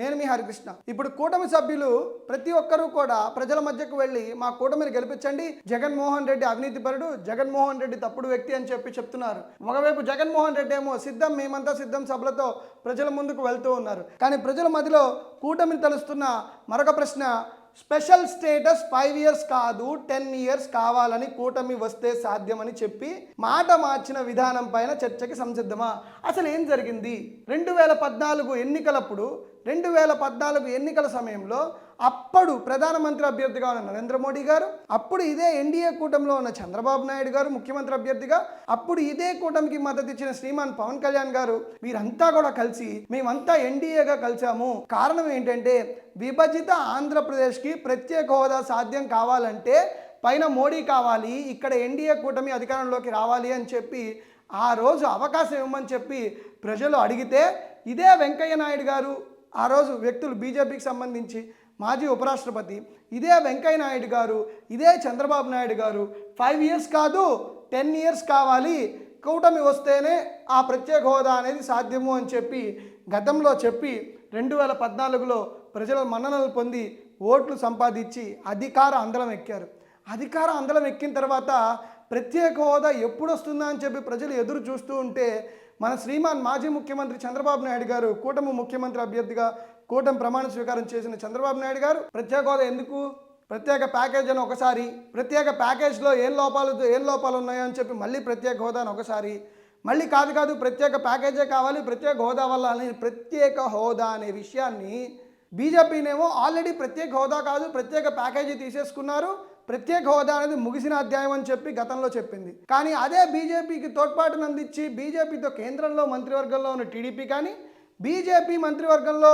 నేను మీ హరికృష్ణ. ఇప్పుడు కూటమి సభ్యులు ప్రతి ఒక్కరూ కూడా ప్రజల మధ్యకు వెళ్ళి మా కూటమిని గెలిపించండి, జగన్మోహన్ రెడ్డి అవినీతిపరుడు, జగన్మోహన్ రెడ్డి తప్పుడు వ్యక్తి అని చెప్తున్నారు. ఒకవైపు జగన్మోహన్ రెడ్డి ఏమో సిద్ధం, మేమంతా సిద్ధం సభలతో ప్రజల ముందుకు వెళ్తూ ఉన్నారు. కానీ ప్రజల మధ్యలో కూటమిని తలుస్తున్న మరొక ప్రశ్న, స్పెషల్ స్టేటస్ 5 years కాదు 10 years కావాలని కూటమి వస్తే సాధ్యమని చెప్పి మాట మార్చిన విధానం పైన చర్చకి సంసిద్ధమా? అసలు ఏం జరిగింది? 2014 ఎన్నికలప్పుడు 2014 ఎన్నికల సమయంలో అప్పుడు ప్రధానమంత్రి అభ్యర్థిగా ఉన్న నరేంద్ర మోడీ గారు, అప్పుడు ఇదే ఎన్డీఏ కూటమిలో ఉన్న చంద్రబాబు నాయుడు గారు ముఖ్యమంత్రి అభ్యర్థిగా, అప్పుడు ఇదే కూటమికి మద్దతు ఇచ్చిన శ్రీమాన్ పవన్ కళ్యాణ్ గారు, వీరంతా కూడా కలిసి మేమంతా ఎన్డీఏగా కలిసాము. కారణం ఏంటంటే విభజిత ఆంధ్రప్రదేశ్కి ప్రత్యేక హోదా సాధ్యం కావాలంటే పైన మోడీ కావాలి, ఇక్కడ ఎన్డీఏ కూటమి అధికారంలోకి రావాలి అని చెప్పి ఆ రోజు అవకాశం ఇవ్వమని చెప్పి ప్రజలు అడిగితే, ఇదే వెంకయ్య నాయుడు గారు, ఆ రోజు వ్యక్తులు బీజేపీకి సంబంధించి మాజీ ఉపరాష్ట్రపతి, ఇదే వెంకయ్య నాయుడు గారు, ఇదే చంద్రబాబు నాయుడు గారు 5 years కాదు 10 years కావాలి, కూటమి వస్తేనే ఆ ప్రత్యేక హోదా అనేది సాధ్యము అని చెప్పి గతంలో చెప్పి 2014లో ప్రజల మన్ననలు పొంది ఓట్లు సంపాదించి అధికార అందలం ఎక్కారు. అధికార అందలం ఎక్కిన తర్వాత ప్రత్యేక హోదా ఎప్పుడు వస్తుందా అని చెప్పి ప్రజలు ఎదురు చూస్తూ ఉంటే మన శ్రీమాన్ మాజీ ముఖ్యమంత్రి చంద్రబాబు నాయుడు గారు, కూటమి ముఖ్యమంత్రి అభ్యర్థిగా కూటమి ప్రమాణ స్వీకారం చేసిన చంద్రబాబు నాయుడు గారు, ప్రత్యేక హోదా ఎందుకు, ప్రత్యేక ప్యాకేజ్ అని ఒకసారి, ప్రత్యేక ప్యాకేజ్లో ఏం లోపాలు ఉన్నాయో అని చెప్పి మళ్ళీ ప్రత్యేక హోదా అని ఒకసారి, మళ్ళీ కాదు ప్రత్యేక ప్యాకేజే కావాలి ప్రత్యేక హోదా వల్ల అని ప్రత్యేక హోదా అనే విషయాన్ని బీజేపీనేమో ఆల్రెడీ ప్రత్యేక హోదా కాదు ప్రత్యేక ప్యాకేజీ తీసేసుకున్నారు, ప్రత్యేక హోదా అనేది ముగిసిన అధ్యాయం అని చెప్పి గతంలో చెప్పింది. కానీ అదే బీజేపీకి తోడ్పాటును అందించి బీజేపీతో కేంద్రంలో మంత్రివర్గంలో ఉన్న టీడీపీ కానీ, బీజేపీ మంత్రివర్గంలో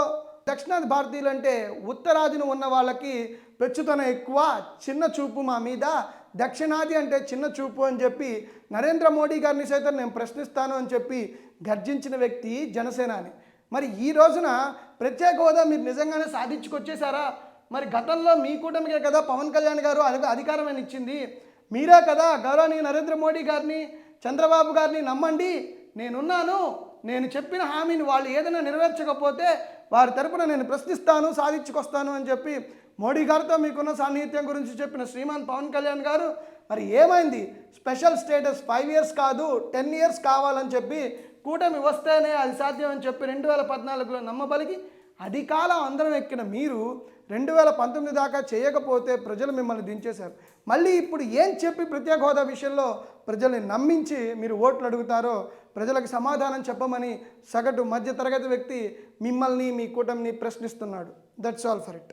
దక్షిణాది భారతీయులు అంటే ఉత్తరాదిన ఉన్న వాళ్ళకి పెచ్చుతనం ఎక్కువ, చిన్న చూపు మా మీద, దక్షిణాది అంటే చిన్న చూపు అని చెప్పి నరేంద్ర మోడీ గారిని సైతం నేను ప్రశ్నిస్తాను అని చెప్పి గర్జించిన వ్యక్తి జనసేనాని. మరి ఈ రోజున ప్రత్యేక హోదా మీరు నిజంగానే సాధించుకొచ్చేసారా? మరి గతంలో మీ కూటమికే కదా పవన్ కళ్యాణ్ గారు అధికారం ఇచ్చింది, మీరే కదా గౌరవనీయ నరేంద్ర మోడీ గారిని, చంద్రబాబు గారిని నమ్మండి, నేనున్నాను, నేను చెప్పిన హామీని వాళ్ళు ఏదైనా నెరవేర్చకపోతే వారి తరపున నేను ప్రశ్నిస్తాను, సాధించుకొస్తాను అని చెప్పి మోడీ గారితో మీకున్న సాన్నిహిత్యం గురించి చెప్పిన శ్రీమాన్ పవన్ కళ్యాణ్ గారు, మరి ఏమైంది? స్పెషల్ స్టేటస్ 5 years కాదు 10 years కావాలని చెప్పి కూటమి వస్తేనే అది సాధ్యం అని చెప్పి 2014లో నమ్మబలిగి అధికారం అందరం ఎక్కిన మీరు 2019 దాకా చేయకపోతే ప్రజలు మిమ్మల్ని దించేశారు. మళ్ళీ ఇప్పుడు ఏం చెప్పి ప్రత్యేక హోదా విషయంలో ప్రజల్ని నమ్మించి మీరు ఓట్లు అడుగుతారో ప్రజలకు సమాధానం చెప్పమని సగటు మధ్యతరగతి వ్యక్తి మిమ్మల్ని మీ కూటమిని ప్రశ్నిస్తున్నాడు. That's all for it.